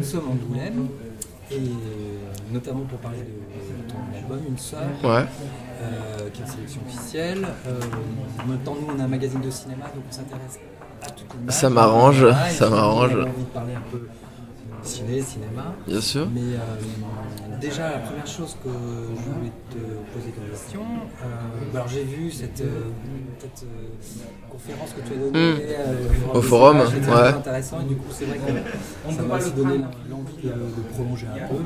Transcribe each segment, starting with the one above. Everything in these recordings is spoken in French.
nous sommes à Angoulême, et notamment pour parler de ton album Une Sœur, Ouais. qui est une sélection officielle. En même temps, nous, on a un magazine de cinéma, donc on s'intéresse à toute l'image. Ça m'arrange, Voilà, et ça puis, m'arrange. On a envie de parler un peu cinéma. Bien sûr. Mais déjà, la première chose que je voulais te poser comme question, alors j'ai vu cette conférence que tu as donnée Au forum, c'était ouais. très intéressant, et du coup c'est vrai que ça m'a aussi donné l'envie de prolonger un peu.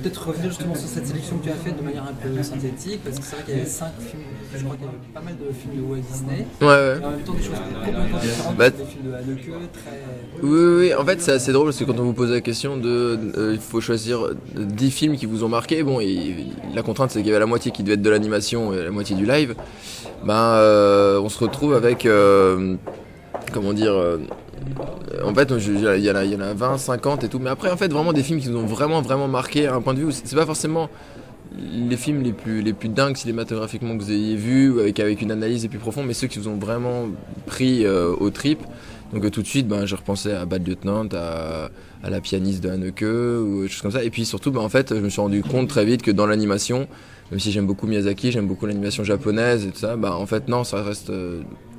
Peut-être revenir justement sur cette sélection que tu as faite de manière un peu synthétique, parce que c'est vrai qu'il y avait 5 films, je crois qu'il y avait pas mal de films de Walt Disney, Ouais. et en même temps des choses complètement différentes, Bah, des films de Haneke, très... Oui, en fait c'est assez drôle parce que quand on vous pose la question il faut choisir 10 films qui vous ont marqué, bon, et la contrainte c'est qu'il y avait la moitié qui devait être de l'animation et la moitié du live, on se retrouve avec, comment dire, en fait il y en a 20, 50 et tout, mais après en fait vraiment des films qui nous ont vraiment marqué à un point de vue où c'est pas forcément les films les plus dingues cinématographiquement que vous ayez vus, avec une analyse les plus profonde, mais ceux qui vous ont vraiment pris aux tripes. Donc tout de suite, j'ai repensé à Bad Lieutenant, à la pianiste de Haneke, ou des choses comme ça. Et puis surtout, en fait, je me suis rendu compte très vite que dans l'animation, même si j'aime beaucoup Miyazaki, j'aime beaucoup l'animation japonaise et tout ça, en fait non, ça reste,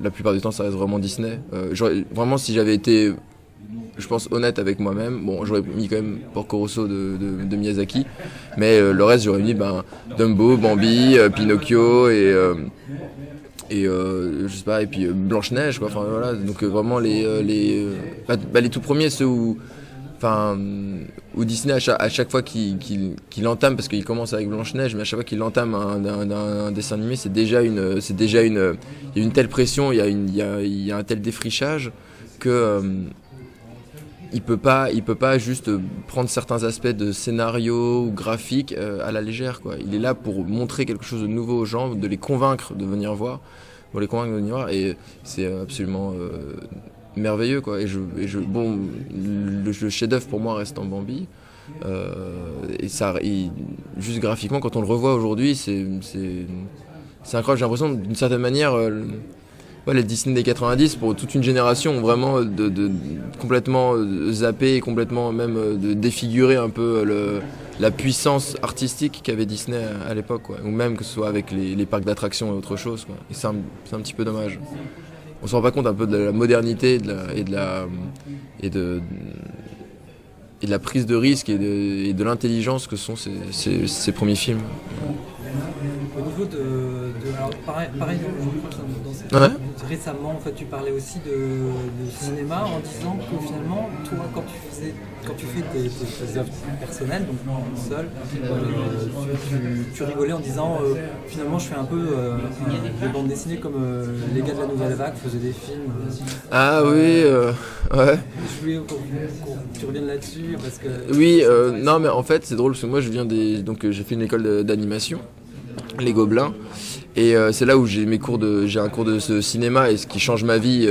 la plupart du temps, ça reste vraiment Disney. Vraiment, si j'avais été, je pense, honnête avec moi-même, bon, j'aurais mis quand même Porco Rosso de Miyazaki, mais le reste, j'aurais mis Dumbo, Bambi, Pinocchio et je sais pas, et puis Blanche-Neige, quoi. Enfin voilà, donc vraiment les tout premiers, ceux où Disney à chaque fois qu'il entame, parce qu'il commence avec Blanche-Neige, mais à chaque fois qu'il entame un dessin animé, il y a une telle pression, il y a un tel défrichage que il peut pas juste prendre certains aspects de scénario ou graphique à la légère, quoi. Il est là pour montrer quelque chose de nouveau aux gens, de les convaincre de venir voir, et c'est absolument merveilleux, quoi. Le chef-d'œuvre pour moi reste en Bambi. Juste graphiquement, quand on le revoit aujourd'hui, c'est incroyable. J'ai l'impression d'une certaine manière les Disney des 90 pour toute une génération ont vraiment complètement zappé et complètement même défiguré un peu la puissance artistique qu'avait Disney à l'époque, quoi. Ou même que ce soit avec les parcs d'attractions et autre chose, quoi. Et c'est un petit peu dommage. On se rend pas compte un peu de la modernité et de la prise de risque et de l'intelligence que sont ces premiers films. Au niveau alors pareil, je crois que dans cette récemment, en fait, tu parlais aussi de cinéma en disant que finalement, toi, quand tu fais tes œuvres personnelles, donc seul, tu rigolais en disant finalement, je fais un peu des bandes dessinées comme les gars de la Nouvelle Vague faisaient des films. Ah oui, ouais. Je voulais que tu reviennes là-dessus parce que. Oui, non, mais en fait, c'est drôle parce que moi, donc j'ai fait une école d'animation, Les Gobelins. Et c'est là où j'ai un cours de ce cinéma, et ce qui change ma vie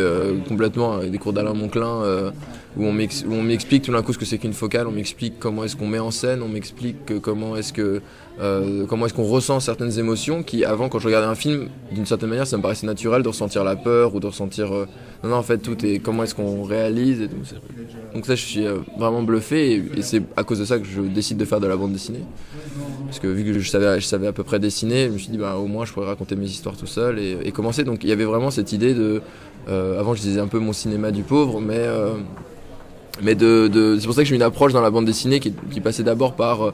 complètement, des cours d'Alain Monclin où on m'explique tout d'un coup ce que c'est qu'une focale, on m'explique comment est-ce qu'on met en scène, on m'explique comment est-ce qu'on ressent certaines émotions qui avant, quand je regardais un film, d'une certaine manière ça me paraissait naturel de ressentir la peur ou de ressentir non en fait tout est comment est-ce qu'on réalise et tout. Donc ça je suis vraiment bluffé, et c'est à cause de ça que je décide de faire de la bande dessinée. Parce que vu que je savais à peu près dessiner, je me suis dit au moins je pourrais raconter mes histoires tout seul et commencer. Donc il y avait vraiment cette idée de avant je disais un peu mon cinéma du pauvre, mais c'est pour ça que j'ai une approche dans la bande dessinée qui passait d'abord par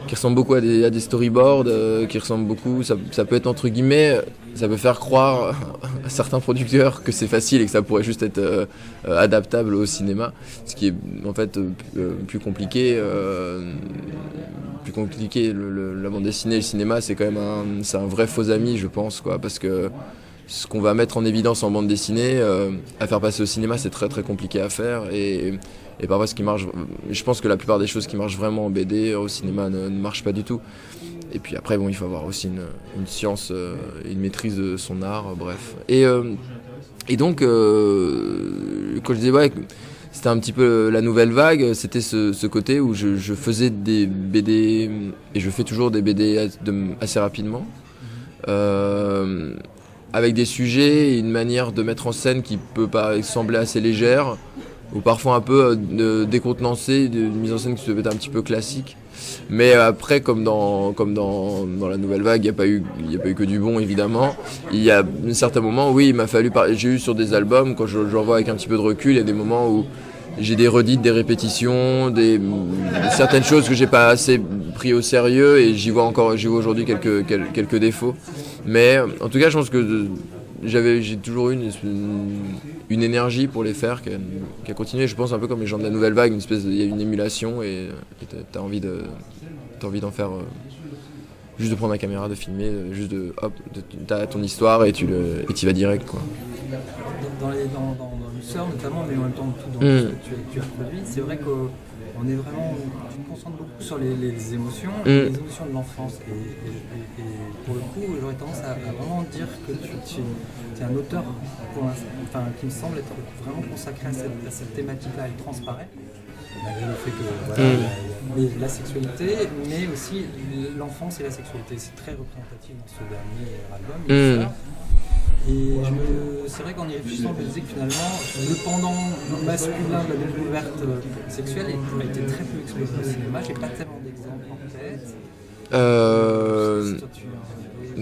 qui ressemble beaucoup à des storyboards, qui ressemble beaucoup, ça peut être entre guillemets, ça peut faire croire à certains producteurs que c'est facile et que ça pourrait juste être adaptable au cinéma, ce qui est en fait plus compliqué. La bande dessinée et le cinéma, c'est quand même c'est un vrai faux ami, je pense, quoi, parce que ce qu'on va mettre en évidence en bande dessinée, à faire passer au cinéma, c'est très très compliqué à faire, et parfois ce qui marche, je pense que la plupart des choses qui marchent vraiment en BD, au cinéma ne marchent pas du tout. Et puis après, il faut avoir aussi une science, une maîtrise de son art, bref. Et donc, quand je disais c'était un petit peu la nouvelle vague, c'était ce côté où je faisais des BD, et je fais toujours des BD assez rapidement, avec des sujets et une manière de mettre en scène qui peut sembler assez légère, ou parfois un peu décontenancé, d'une mise en scène qui peut être un petit peu classique. Mais après, comme dans la nouvelle vague, il n'y a pas eu que du bon, évidemment. Il y a un certain moment, oui, il m'a fallu j'ai eu sur des albums, quand je revois avec un petit peu de recul, il y a des moments où j'ai des redites, des répétitions, certaines choses que j'ai pas assez pris au sérieux, et j'y vois aujourd'hui quelques défauts. Mais en tout cas, je pense que j'ai toujours eu une énergie pour les faire qui a continué. Je pense un peu comme les gens de la nouvelle vague, il y a une émulation, et t'as envie d'en faire, juste de prendre la caméra, de filmer, juste t'as ton histoire et tu vas direct, quoi. Dans Hussard notamment, mais en même temps tout dans ce que tu as produit, c'est vrai qu'on est vraiment, tu te concentres beaucoup sur les émotions, les émotions de l'enfance, et pour le coup j'aurais tendance à vraiment dire que tu es un auteur qui me semble être vraiment consacré à cette thématique-là. Elle transparaît malgré le fait que il y a la sexualité, mais aussi l'enfance et la sexualité, c'est très représentatif dans ce dernier album. Et c'est vrai qu'en y réfléchissant, je me disais que finalement, le pendant masculin de la découverte sexuelle a été très peu exploré au cinéma. J'ai pas tellement d'exemples en tête.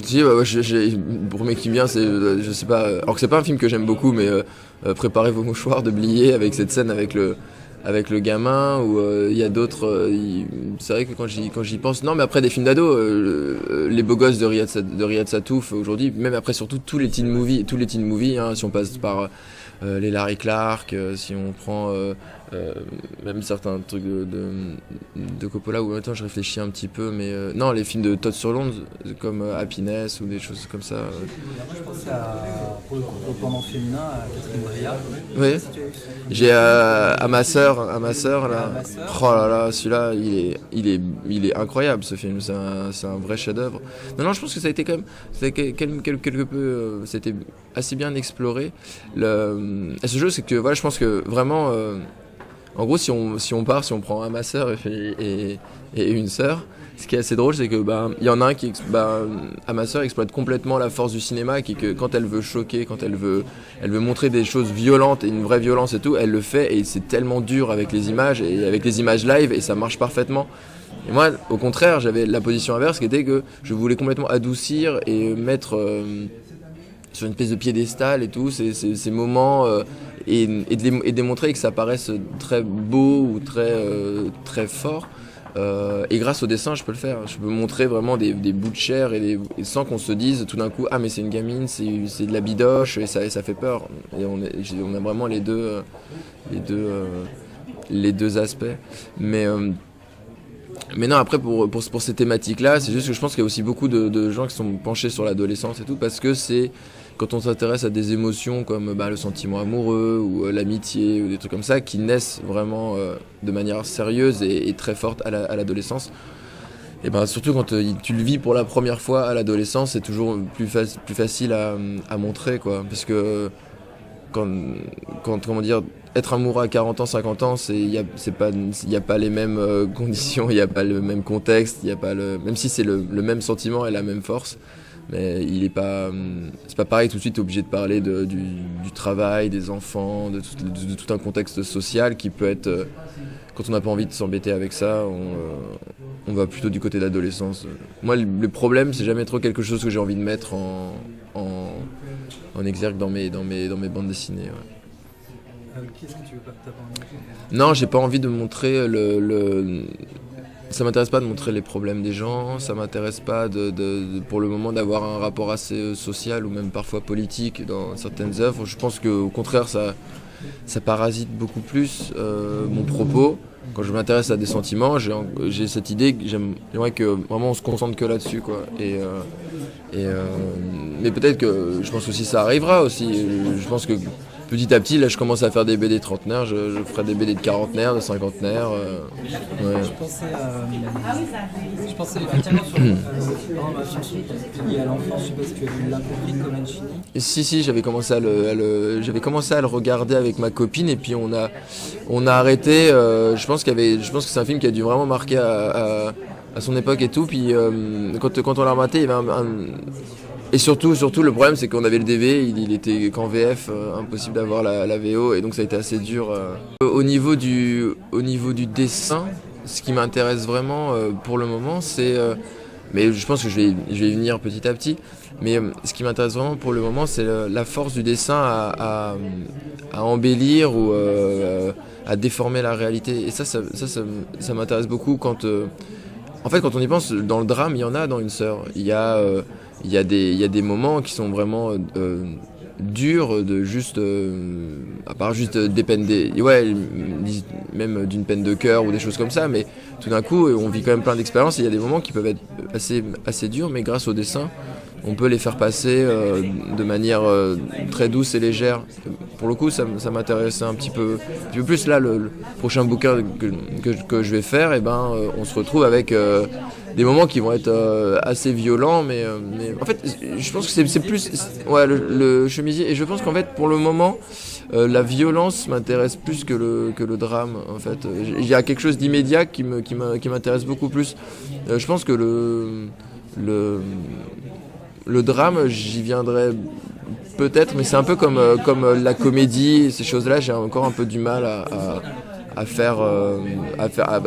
Si, pour mes qui vient, je sais pas. Alors que c'est pas un film que j'aime beaucoup, mais Préparez vos mouchoirs de Blier, avec cette scène avec le gamin, où il y a d'autres. C'est vrai que quand j'y pense, non, mais après des films d'ado, les beaux gosses de Riyad Satouf aujourd'hui, même après surtout tous les teen movies, hein, si on passe par les Larry Clark, si on prend même certains trucs de Coppola, où maintenant je réfléchis un petit peu, mais non, les films de Todd Solondz comme Happiness ou des choses comme ça. Je pensais pour le coup, au pendant féminin, à Catherine Breillat. Oui. J'ai à ma sœur là. Oh là là, celui-là, il est incroyable, ce film. C'est un vrai chef-d'œuvre. Non, je pense que ça a été quand même quelque peu, c'était assez bien exploré. Et ce jeu, c'est que voilà, je pense que vraiment, en gros, si on prend un masseur et une sœur, ce qui est assez drôle, c'est que il y en a un qui ma sœur exploite complètement la force du cinéma, que quand elle veut choquer, quand elle veut montrer des choses violentes et une vraie violence et tout, elle le fait, et c'est tellement dur avec les images live, et ça marche parfaitement. Et moi, au contraire, j'avais la position inverse, qui était que je voulais complètement adoucir et mettre sur une espèce de piédestal et tout ces moments, et démontrer que ça paraisse très beau ou très fort. Et grâce au dessin, je peux le faire. Je peux montrer vraiment des bouts de chair, et sans qu'on se dise tout d'un coup, ah mais c'est une gamine, c'est de la bidoche, et ça fait peur. Et on a vraiment les deux aspects. Mais non, après pour ces thématiques-là, c'est juste que je pense qu'il y a aussi beaucoup de gens qui sont penchés sur l'adolescence et tout, parce que c'est quand on s'intéresse à des émotions comme le sentiment amoureux ou l'amitié ou des trucs comme ça, qui naissent vraiment de manière sérieuse et très forte à l'adolescence. Et surtout quand tu le vis pour la première fois à l'adolescence, c'est toujours plus facile à montrer, quoi, parce que comment dire, être amoureux à 40 ans, 50 ans, il y a pas les mêmes conditions, il y a pas le même contexte, il y a pas même si c'est le même sentiment et la même force, mais c'est pas pareil. Tout de suite, t'es obligé de parler du travail, des enfants, de tout un contexte social qui peut être, quand on n'a pas envie de s'embêter avec ça, on va plutôt du côté de l'adolescence. Moi, le problème, c'est jamais trop quelque chose que j'ai envie de mettre en exergue dans mes bandes dessinées. Ouais. Qu'est-ce que tu veux pas Non, j'ai pas envie de montrer ça m'intéresse pas de montrer les problèmes des gens, ça m'intéresse pas pour le moment d'avoir un rapport assez social ou même parfois politique dans certaines œuvres. Je pense qu'au contraire, ça parasite beaucoup plus mon propos. Quand je m'intéresse à des sentiments, j'ai cette idée que j'aimerais que vraiment on se concentre que là-dessus, quoi. Mais peut-être que je pense aussi ça arrivera aussi. Je pense que petit à petit, là, je commence à faire des BD trentenaires, je ferai des BD de quarantenaires, de cinquantenaires. Ouais. Je pensais effectivement sur ma chanson liée à l'enfance, je sais pas si tu as vu L'Incompris de Comencini. Si, j'avais commencé à le regarder avec ma copine, et puis on a arrêté. Je pense que c'est un film qui a dû vraiment marquer à son époque et tout. Puis quand on l'a rematé, il y avait Et surtout, le problème, c'est qu'on avait le DV, il était qu'en VF, impossible d'avoir la VO, et donc ça a été assez dur. Au niveau du dessin, ce qui m'intéresse vraiment pour le moment, c'est... mais je pense que je vais y venir petit à petit. Mais ce qui m'intéresse vraiment pour le moment, c'est la force du dessin à embellir ou à déformer la réalité. Et ça m'intéresse beaucoup quand... en fait, quand on y pense, dans le drame, il y en a dans Une sœur. Il y a des moments qui sont vraiment durs, à part juste des peines, même d'une peine de cœur ou des choses comme ça. Mais tout d'un coup, on vit quand même plein d'expériences et il y a des moments qui peuvent être assez durs, mais grâce au dessin, on peut les faire passer de manière très douce et légère. Pour le coup, ça m'intéressait un petit peu plus. Là, le prochain bouquin que je vais faire, on se retrouve avec des moments qui vont être assez violents, mais en fait, je pense que c'est plus le chemisier. Et je pense qu'en fait, pour le moment, la violence m'intéresse plus que le drame. En fait, il y a quelque chose d'immédiat qui m'intéresse beaucoup plus. Je pense que le drame, j'y viendrai peut-être, mais c'est un peu comme la comédie, ces choses-là, j'ai encore un peu du mal à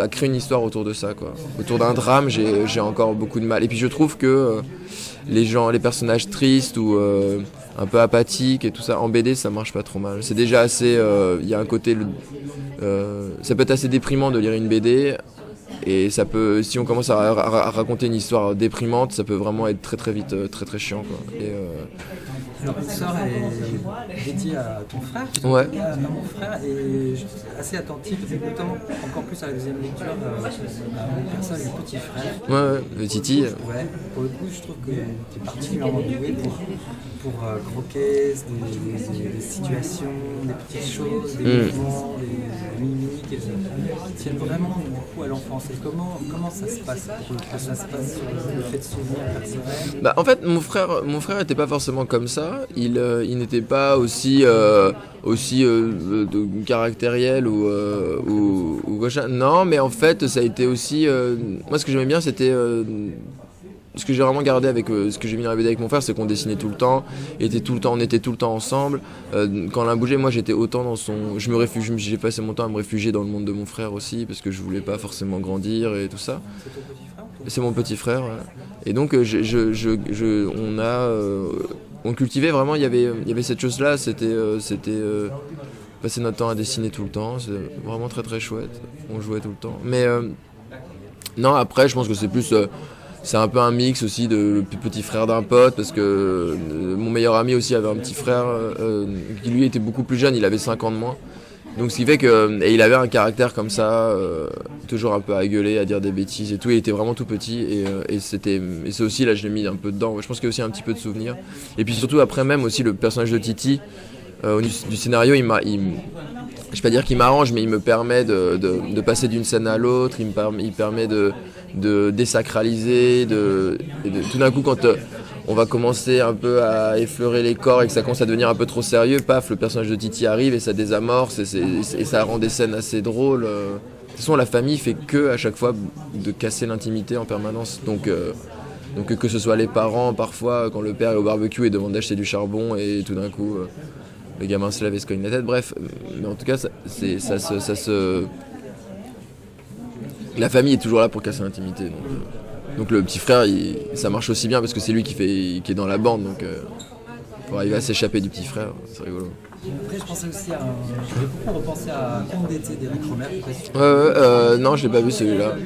créer une histoire autour de ça, quoi. Autour d'un drame, j'ai encore beaucoup de mal. Et puis je trouve que les personnages tristes ou un peu apathiques et tout ça, en BD, ça marche pas trop mal. C'est déjà assez... il y a un côté... ça peut être assez déprimant de lire une BD. Et ça peut, si on commence à raconter une histoire déprimante, ça peut vraiment être très très vite très très chiant, quoi. Alors, Une sœur est dédiée à ton frère, ouais. À mon frère, et je suis assez attentif, écoutant encore plus à la deuxième lecture, à mon personnage du petit frère. Ouais, le Titi. Ouais, pour le coup, je trouve que tu es particulièrement doué pour croquer des situations, des petites choses, des mouvements, des mimiques, qui tiennent vraiment beaucoup à l'enfance. Et comment ça se passe pour le coup? Ça se passe sur le fait de souvenir personnel? En fait, mon frère était pas forcément comme ça. Il n'était pas aussi caractériel ou machin. Non, mais en fait, ça a été aussi... moi, ce que j'aimais bien, c'était... ce que j'ai vraiment gardé avec ce que j'ai mis dans la BD avec mon frère, c'est qu'on dessinait tout le temps, on était tout le temps ensemble. Quand l'un bougeait, moi j'étais autant dans son... J'ai passé mon temps à me réfugier dans le monde de mon frère aussi, parce que je voulais pas forcément grandir et tout ça. C'est mon petit frère. Ouais. Et donc on cultivait vraiment, il y avait cette chose-là, c'était passer notre temps à dessiner tout le temps, c'est vraiment très très chouette, on jouait tout le temps. Mais non, après je pense que c'est plus... c'est un peu un mix aussi de petit frère d'un pote, parce que mon meilleur ami aussi avait un petit frère qui lui était beaucoup plus jeune, il avait 5 ans de moins. Donc ce qui fait que... Et il avait un caractère comme ça, toujours un peu à gueuler, à dire des bêtises et tout, il était vraiment tout petit et c'est aussi, là je l'ai mis un peu dedans, je pense qu'il y a aussi un petit peu de souvenirs. Et puis surtout après même aussi le personnage de Titi, du scénario, je vais pas dire qu'il m'arrange, mais il me permet de passer d'une scène à l'autre, il permet de désacraliser, tout d'un coup quand on va commencer un peu à effleurer les corps et que ça commence à devenir un peu trop sérieux, paf, le personnage de Titi arrive et ça désamorce et ça rend des scènes assez drôles. De toute façon, la famille fait que à chaque fois de casser l'intimité en permanence. Donc que ce soit les parents, parfois, quand le père est au barbecue et demande d'acheter du charbon et tout d'un coup, le gamin se lève et se cogne la tête. Bref, mais en tout cas, la famille est toujours là pour casser l'intimité. Donc le petit frère, ça marche aussi bien parce que c'est lui qui est dans la bande. Donc pour arriver à s'échapper du petit frère, c'est rigolo. Après, je pensais aussi j'ai beaucoup repensé à Conte d'été d'Éric Rohmer. Non, je l'ai pas vu celui-là.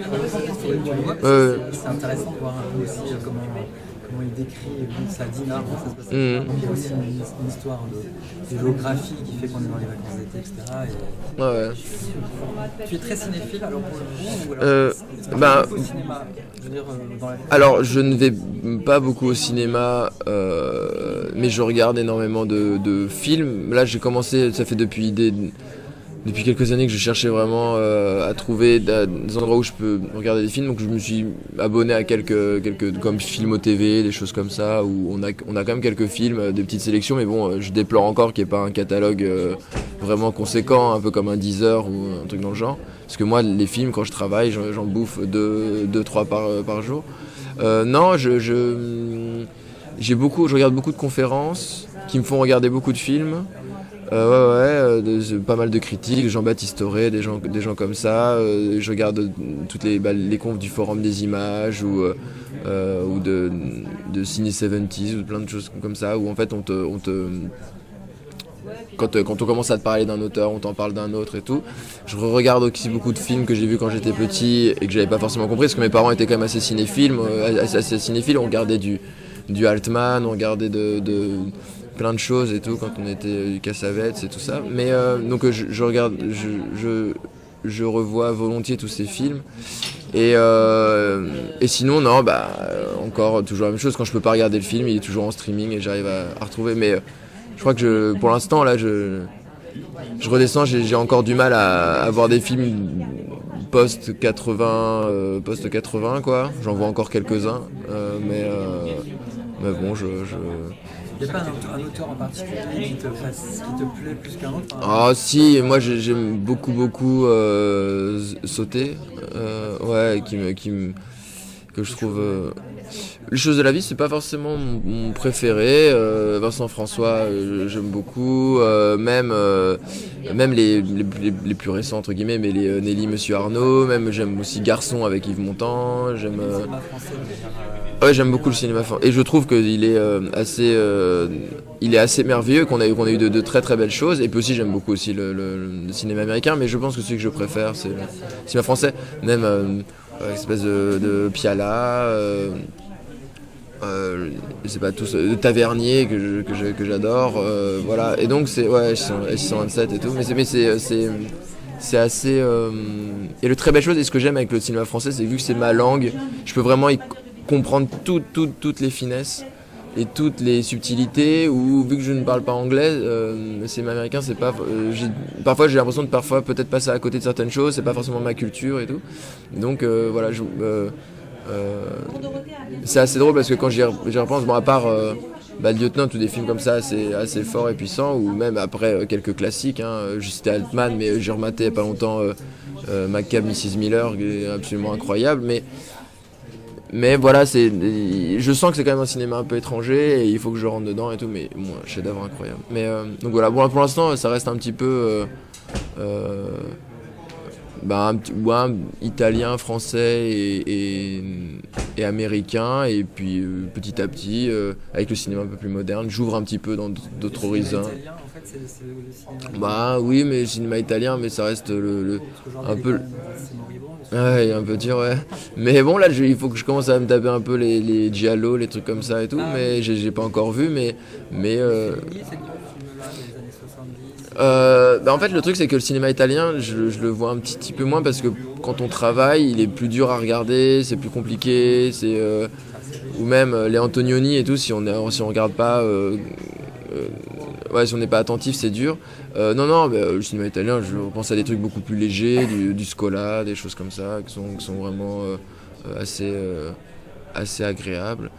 C'est intéressant de voir un peu aussi comment il décrit sa Dinah, comment ça se passe. Il y a aussi une histoire de géographie qui fait qu'on est dans les vacances d'été, etc. Tu es très cinéphile alors pour le coup, ou alors au cinéma, je veux dire, dans la vie? Alors je ne vais pas beaucoup au cinéma, mais je regarde énormément de films. Là j'ai commencé, ça fait depuis quelques années que je cherchais vraiment à trouver des endroits où je peux regarder des films, donc je me suis abonné à quelques comme Filmo TV, des choses comme ça, où on a quand même quelques films, des petites sélections, mais bon, je déplore encore qu'il n'y ait pas un catalogue vraiment conséquent, un peu comme un Deezer ou un truc dans le genre, parce que moi les films quand je travaille, j'en bouffe 2-3 par jour. Non, je regarde beaucoup de conférences qui me font regarder beaucoup de films. Pas mal de critiques, Jean-Baptiste Auré, des gens comme ça. Je regarde toutes les confs du Forum des Images ou de Ciné 70s ou plein de choses comme ça où en fait quand on commence à te parler d'un auteur, on t'en parle d'un autre et tout. Je regarde aussi beaucoup de films que j'ai vus quand j'étais petit et que j'avais pas forcément compris parce que mes parents étaient quand même assez cinéphiles. On regardait du Altman, on regardait de plein de choses et tout quand on était du Cassavetes et tout ça. Mais donc je regarde, je revois volontiers tous ces films. Et sinon non, encore toujours la même chose. Quand je peux pas regarder le film, il est toujours en streaming et j'arrive à retrouver. Mais je crois que pour l'instant là, je redescends. J'ai encore du mal à voir des films post 80 quoi. J'en vois encore quelques-uns, mais bon, Il n'y a pas un auteur en particulier qui te plaît plus qu'un autre? Ah si, moi j'aime beaucoup Sauter, que je trouve... Les choses de la vie, c'est pas forcément mon préféré. Vincent François, j'aime beaucoup. Même les plus récents, entre guillemets, mais les Nelly Monsieur Arnaud. Même j'aime aussi Garçon avec Yves Montand. J'aime... Ouais, j'aime beaucoup le cinéma français. Et je trouve qu'il est assez merveilleux, qu'on a eu de très très belles choses. Et puis aussi, j'aime beaucoup aussi le cinéma américain. Mais je pense que celui que je préfère, c'est le cinéma français. Même... espèce de Piala, je sais pas tous, de Tavernier que j'adore, voilà. Et donc c'est S627 et tout, mais c'est assez. Et le très belle chose, et ce que j'aime avec le cinéma français, c'est que vu que c'est ma langue, je peux vraiment y comprendre toutes les finesses et toutes les subtilités. Ou vu que je ne parle pas anglais, le cinéma américain, c'est pas. Parfois j'ai l'impression de peut-être passer à côté de certaines choses, c'est pas forcément ma culture et tout. Donc voilà, c'est assez drôle parce que quand j'y repense, bon à part le Lieutenant ou des films comme ça assez forts et puissants, ou même après quelques classiques, hein, j'ai cité Altman, mais j'ai rematé il y a pas longtemps McCabe, Mrs. Miller, qui est absolument incroyable, mais voilà, je sens que c'est quand même un cinéma un peu étranger et il faut que je rentre dedans et tout, mais bon, un chef-d'œuvre incroyable. Mais donc voilà, bon, pour l'instant ça reste un petit peu italien, français et américain, et puis petit à petit avec le cinéma un peu plus moderne, j'ouvre un petit peu dans d'autres horizons. Italien, en fait, c'est le cinéma. Oui, mais le cinéma italien, mais ça reste un peu. Ouais, un peu dur, ouais. Mais bon, là, il faut que je commence à me taper un peu les giallo, les trucs comme ça et tout, mais j'ai pas encore vu, mais en fait, le truc, c'est que le cinéma italien, je le vois un petit peu moins parce que quand on travaille, il est plus dur à regarder, c'est plus compliqué, ou même les Antonioni et tout, si on regarde pas, si on n'est pas attentif, c'est dur. Non, le cinéma italien, je pense à des trucs beaucoup plus légers, du Scola, des choses comme ça, qui sont vraiment assez agréables.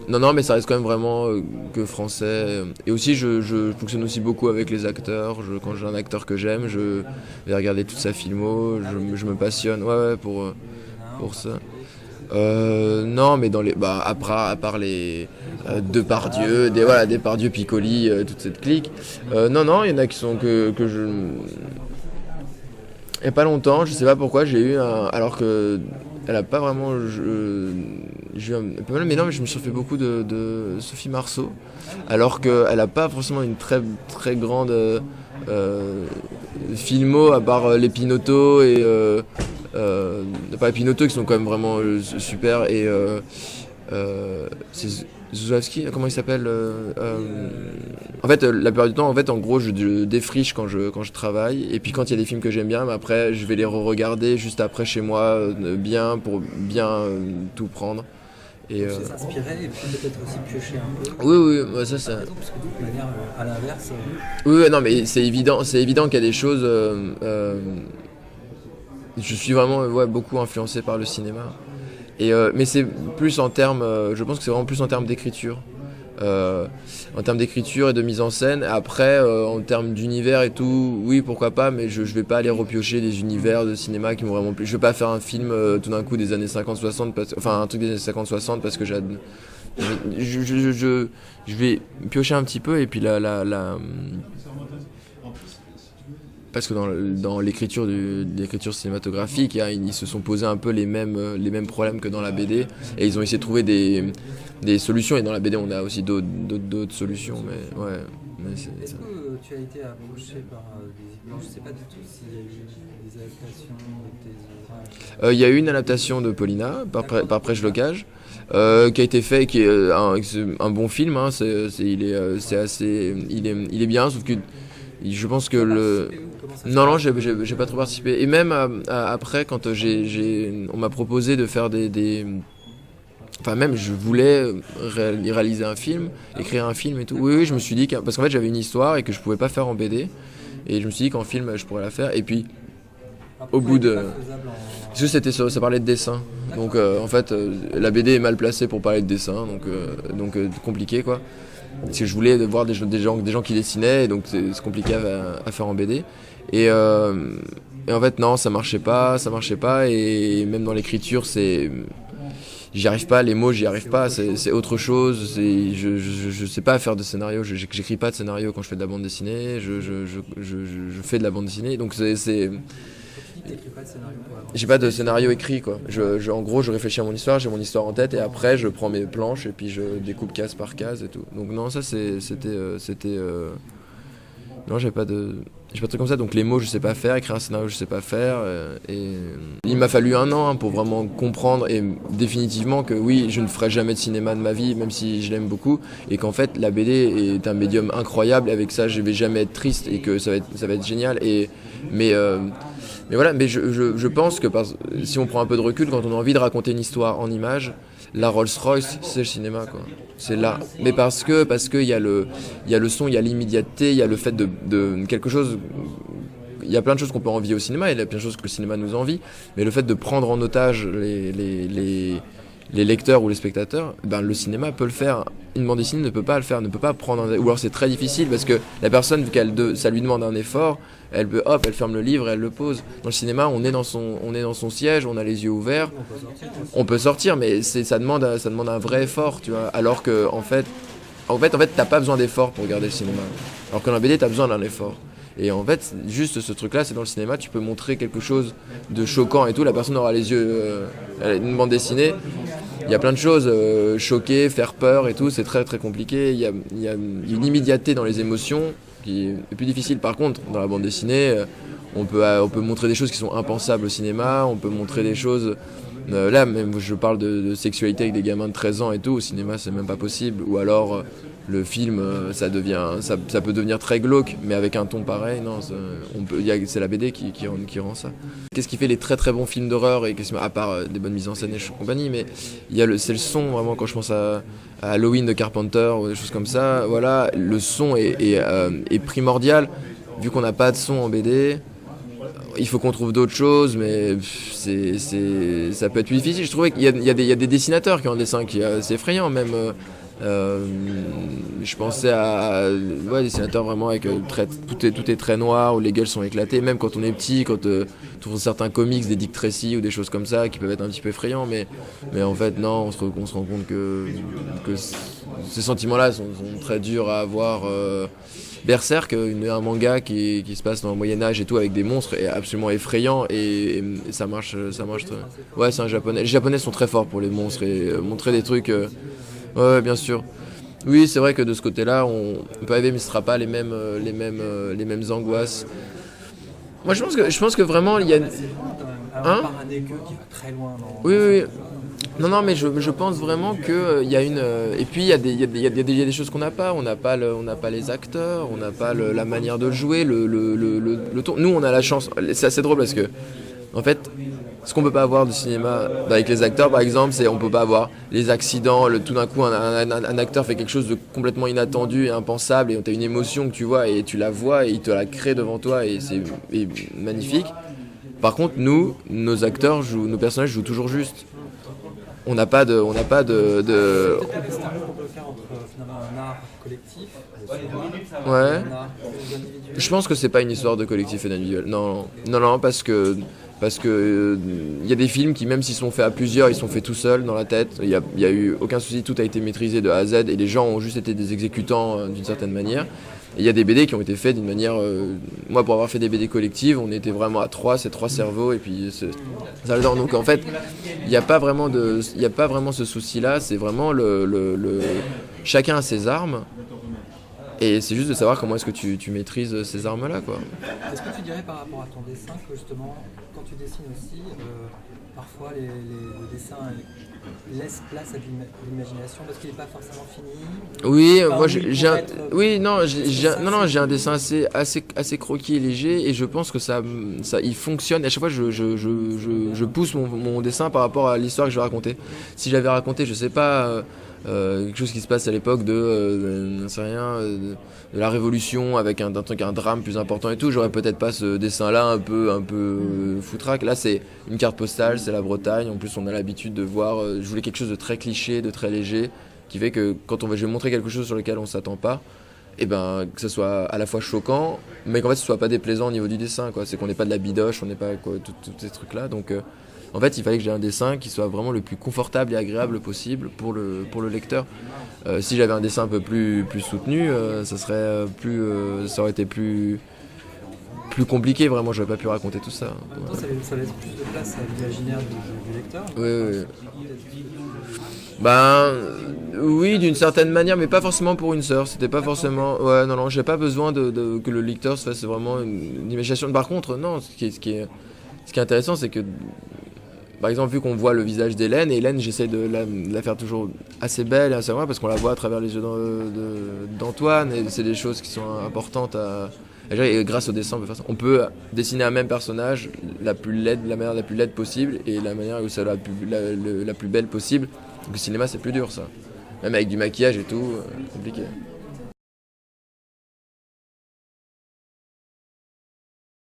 Non, mais ça reste quand même vraiment que français. Et aussi, je fonctionne aussi beaucoup avec les acteurs. Quand j'ai un acteur que j'aime, je vais regarder toute sa filmo. Je me passionne, pour ça. Non, mais à part les Depardieu, Depardieu, Piccoli, toute cette clique. Non, il y en a qui sont que je. Il n'y a pas longtemps, je sais pas pourquoi, j'ai eu alors que elle a pas vraiment. J'ai eu un peu mal, mais non, mais je me suis fait beaucoup de Sophie Marceau, alors qu'elle a pas forcément une très très grande filmo, à part les Pinotto et pas les Pinotto qui sont quand même vraiment super, et c'est Zuzowski, comment il s'appelle En fait, la plupart du temps, en gros, je défriche quand je travaille, et puis quand il y a des films que j'aime bien, après je vais les re-regarder juste après chez moi, pour bien tout prendre. Et s'inspirer et puis peut-être aussi piocher un peu. Oui, ça. Parce que de toute manière, à l'inverse. Oui, non, mais c'est évident qu'il y a des choses. Je suis vraiment beaucoup influencé par le cinéma. Mais c'est plus en termes, je pense que c'est vraiment plus en termes d'écriture. En termes d'écriture et de mise en scène. Après, en termes d'univers et tout, oui, pourquoi pas, mais je vais pas aller repiocher des univers de cinéma qui m'ont vraiment plu. Je vais pas faire un film tout d'un coup des années 50-60, enfin un truc des années 50-60 parce que je vais piocher un petit peu et puis parce que dans l'écriture cinématographique, ils se sont posés un peu les mêmes problèmes que dans la BD et ils ont essayé de trouver des solutions. Et dans la BD, on a aussi d'autres solutions. Mais ouais. Est-ce que tu as été approché par des... Je ne sais pas du tout s'il y a eu des adaptations de tes ouvrages. Il y a eu une adaptation de Paulina par Prêche Locage. Qui a été fait, qui est un bon film. Hein, il est bien, sauf que je pense que non, j'ai pas trop participé. Et même après, quand on m'a proposé de faire enfin même je voulais réaliser un film, écrire un film et tout. Oui, je me suis dit parce qu'en fait j'avais une histoire et que je pouvais pas faire en BD. Et je me suis dit qu'en film je pourrais la faire. Et puis au bout de... Parce que ça parlait de dessin. Donc en fait la BD est mal placée pour parler de dessin, donc compliqué quoi. Parce que je voulais voir des gens qui dessinaient, et donc c'est compliqué à faire en BD. Et en fait non, ça marchait pas, et même dans l'écriture j'y arrive pas, les mots j'y arrive pas, c'est autre chose, je sais pas faire de scénario, j'écris pas de scénario quand je fais de la bande dessinée, je fais de la bande dessinée, donc j'ai pas de scénario écrit quoi. En gros, je réfléchis à mon histoire, j'ai mon histoire en tête et après je prends mes planches et puis je découpe case par case et tout. Donc non, ça c'était non, j'ai pas de truc comme ça. Donc les mots je sais pas faire, écrire un scénario je sais pas faire et il m'a fallu 1 an pour vraiment comprendre et définitivement que oui, je ne ferai jamais de cinéma de ma vie même si je l'aime beaucoup et qu'en fait la BD est un médium incroyable et avec ça je vais jamais être triste et que ça va être génial mais voilà, mais je pense que si on prend un peu de recul, quand on a envie de raconter une histoire en images, la Rolls-Royce, c'est le cinéma, quoi. C'est là. Mais parce que il y a le son, il y a l'immédiateté, il y a le fait de quelque chose. Il y a plein de choses qu'on peut envier au cinéma, il y a plein de choses que le cinéma nous envie, mais le fait de prendre en otage les lecteurs ou les spectateurs, ben le cinéma peut le faire. Une bande dessinée ne peut pas le faire, ne peut pas prendre ou alors c'est très difficile parce que la personne, vu ça lui demande un effort, elle ferme le livre et elle le pose. Dans le cinéma, on est dans son siège, on a les yeux ouverts, on peut sortir, mais ça demande un vrai effort, tu vois. Alors que en fait, t'as pas besoin d'effort pour regarder le cinéma. Alors que dans la BD, t'as besoin d'un effort. Et en fait, juste ce truc-là, c'est dans le cinéma, tu peux montrer quelque chose de choquant et tout, la personne aura les yeux... une bande dessinée, il y a plein de choses, choquer, faire peur et tout, c'est très très compliqué. Il y a une immédiateté dans les émotions qui est plus difficile. Par contre, dans la bande dessinée, on peut montrer des choses qui sont impensables au cinéma, on peut montrer des choses... là, même je parle de sexualité avec des gamins de 13 ans et tout, au cinéma c'est même pas possible. Ou alors... le film, ça peut devenir très glauque, mais avec un ton pareil, non, c'est la BD qui rend ça. Qu'est-ce qui fait les très très bons films d'horreur, à part des bonnes mises en scène et compagnie, mais c'est le son, vraiment, quand je pense à Halloween de Carpenter ou des choses comme ça, voilà, le son est primordial, vu qu'on n'a pas de son en BD. Il faut qu'on trouve d'autres choses, mais ça peut être plus difficile. Je trouvais qu'il y a des dessinateurs qui ont un dessin qui est assez effrayant, même. Je pensais à des dessinateurs vraiment avec tout est très noir, où les gueules sont éclatées, même quand on est petit, quand tu trouves certains comics, des Dick Tracy ou des choses comme ça qui peuvent être un petit peu effrayants, mais en fait non, on se rend compte que ces sentiments-là sont très durs à avoir. Berserk, un manga qui se passe dans le Moyen-Âge et tout, avec des monstres, est absolument effrayant et ça marche très... Ouais, c'est un japonais. Les japonais sont très forts pour les monstres et montrer des trucs... Ouais, bien sûr. Oui, c'est vrai que de ce côté-là, on peut arriver, mais ce ne sera pas les mêmes angoisses. Moi, je pense que vraiment, il y a... Par un écho qui va très loin. Oui. Non, mais je pense vraiment qu'il y a une... Et puis, il y a des choses qu'on n'a pas. On n'a pas les acteurs, on n'a pas la manière de jouer, le ton. Nous, on a la chance... C'est assez drôle parce que, en fait... Ce qu'on peut pas avoir du cinéma avec les acteurs, par exemple, c'est on peut pas avoir les accidents, tout d'un coup un acteur fait quelque chose de complètement inattendu et impensable et t'as une émotion que tu vois et tu la vois et il te la crée devant toi et c'est magnifique. Par contre, nos personnages jouent toujours juste. On n'a pas de... frontière entre finalement un art collectif et Ouais. un art plus individuel? Je pense que c'est pas une histoire de collectif et d'individuel. Non, parce que il y a des films qui, même s'ils sont faits à plusieurs, ils sont faits tout seuls dans la tête. Il y a eu aucun souci, tout a été maîtrisé de A à Z et les gens ont juste été des exécutants d'une certaine manière. Et il y a des BD qui ont été faits d'une manière. Moi, pour avoir fait des BD collectives, on était vraiment à trois, c'est trois cerveaux et puis ça le donne. Donc en fait, il n'y a pas vraiment ce souci-là. C'est vraiment chacun a ses armes. Et c'est juste de savoir comment est-ce que tu maîtrises ces armes-là, quoi. Est-ce que tu dirais par rapport à ton dessin que justement, quand tu dessines aussi, parfois le dessin laisse place à l'imagination parce qu'il n'est pas forcément fini? Oui, Enfin, moi oui, j'ai pour un... être- Oui, non, ça, j'ai un dessin assez croquis et léger et je pense que ça il fonctionne. Et à chaque fois, je pousse mon dessin par rapport à l'histoire que je vais raconter. Si j'avais raconté, je sais pas, quelque chose qui se passe à l'époque de la Révolution avec un drame plus important et tout, j'aurais peut-être pas ce dessin-là un peu foutraque. Là, c'est une carte postale, c'est la Bretagne. En plus, on a l'habitude de voir. Je voulais quelque chose de très cliché, de très léger, qui fait que quand je vais montrer quelque chose sur lequel on s'attend pas, et ben que ce soit à la fois choquant, mais qu'en fait ce soit pas déplaisant au niveau du dessin, quoi. C'est qu'on n'est pas de la bidoche, on n'est pas quoi, tous ces trucs-là. Donc en fait, il fallait que j'ai un dessin qui soit vraiment le plus confortable et agréable possible pour le lecteur. Si j'avais un dessin un peu plus soutenu, ça aurait été plus compliqué, vraiment, j'aurais pas pu raconter tout ça. Toi, ça laisse plus de place à l'imaginaire du lecteur. Oui. Ben oui, d'une certaine manière, mais pas forcément pour une sœur. C'était pas forcément. Ouais, non, j'ai pas besoin que le lecteur se fasse vraiment une imagination. Par contre, non, ce qui est intéressant, c'est que, par exemple, vu qu'on voit le visage d'Hélène, et Hélène, j'essaie de la faire toujours assez belle et assez vraie parce qu'on la voit à travers les yeux d'Antoine, et c'est des choses qui sont importantes et grâce au dessin, on peut dessiner un même personnage la manière la plus laide possible et la manière où c'est la plus belle possible. Donc le cinéma, c'est plus dur, ça. Même avec du maquillage et tout, compliqué.